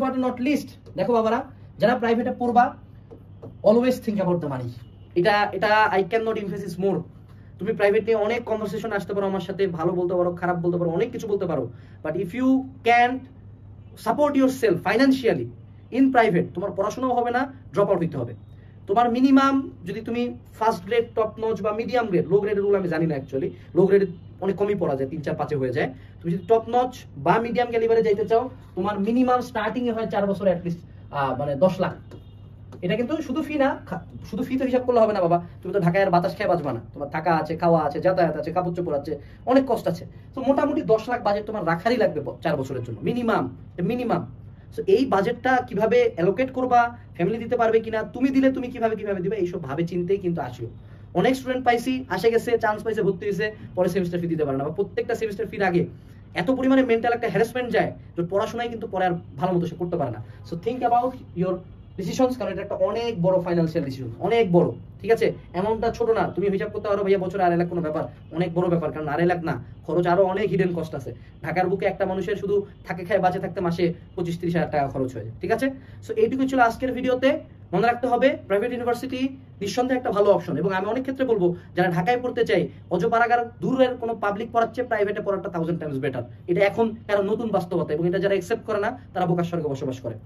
But not list, দেখো বাবারা, যারা প্রাইভেটে পড়বা always think about the money. এটা আই ক্যান নট এমফেসিস মোর। তুমি প্রাইভেট নিয়ে অনেক কনভারসেশন আসতে পারো আমার সাথে, ভালো বলতে পারো, খারাপ বলতে পারো, অনেক কিছু বলতে পারো, but if you can support yourself financially in private, তোমার পড়াশোনাও হবে না, ড্রপ আউট হতে হবে। তোমার মিনিমাম যদি তুমি ফার্স্ট গ্রেড, টপ নচ বা মিডিয়াম গ্রেড, লো গ্রেডের রুল আমি জানি না অ্যাকচুয়ালি, লো গ্রেড অনেক কমই পড়া যায়, 3-4-5 হয়ে যায়। তুমি যদি টপ নচ বা মিডিয়াম ক্যালিবারে যাইতে চাও, তোমার মিনিমাম স্টার্টিং এ হয় 4 বছরে অ্যাটলিস্ট মানে 10 লাখ। এটা কিন্তু শুধু ফি না, শুধু ফি তো হিসাব করলে হবে না বাবা, তুমি তো ঢাকায় আর বাতাস খেয়ে বাঁচবা না, তোমার থাকা আছে, খাওয়া আছে, যাতায়াত আছে, কাপড় চোপড় আছে, অনেক কষ্ট আছে। তো মোটামুটি 10 লাখ বাজেট তোমার রাখারই লাগবে 4 বছরের জন্য মিনিমাম। এই বাজেটটা কিভাবে অ্যালোকেট করবা, ফ্যামিলি দিতে পারবে কিনা, তুমি দিলে তুমি কিভাবে দিবে, এইসব ভাবে চিন্তেই কিন্তু আসিও। অনেক স্টুডেন্ট পাইছি, আসে গেছে, চান্স পাইছে, ভর্তি হয়েছে, পরে সেমিস্টার ফি দিতে পারে না, বা প্রত্যেকটা সেমিস্টার ফির আগে এত পরিমাণে মেন্টাল একটা হ্যারাসমেন্ট যায় যে পড়াশোনায় কিন্তু পরে আর ভালো মতো সে করতে পারে না। So think about your decisions, কারণ এটা একটা অনেক বড় ফাইন্যান্সিয়াল ডিসিশন, অনেক বড়, ঠিক আছে? অ্যামাউন্টটা ছোট না, তুমি হিসাব করতে পারো ভাইয়া বছরে 2.5 লাখ কোনো ব্যাপার, অনেক বড় ব্যাপার, কারণ 2.5 লাখ না, খরচ আরো অনেক হিডেন কস্ট আছে। ঢাকার বুকে একটা মানুষের শুধু থাকে খায় বাঁচে থাকতে মাসে 25-30 হাজার টাকা খরচ হয়ে যায়, ঠিক আছে? সো এইটুকু ছিল আজকের ভিডিওতে। মনে রাখতে হবে প্রাইভেট ইউনিভার্সিটি নিঃসন্দেহে একটা ভালো অপশন, এবং আমি অনেক ক্ষেত্রে বলবো যারা ঢাকায় পড়তে চাই, অজপাড়াগার দূরের কোনো পাবলিক পড়ার চেয়ে প্রাইভেটে পড়াটা 1000 টাইমস বেটার। এটা এখন কারণ নতুন বাস্তবতা, এবং এটা যারা একসেপ্ট করে না তারা বোকার স্বর্গে বসবাস করে।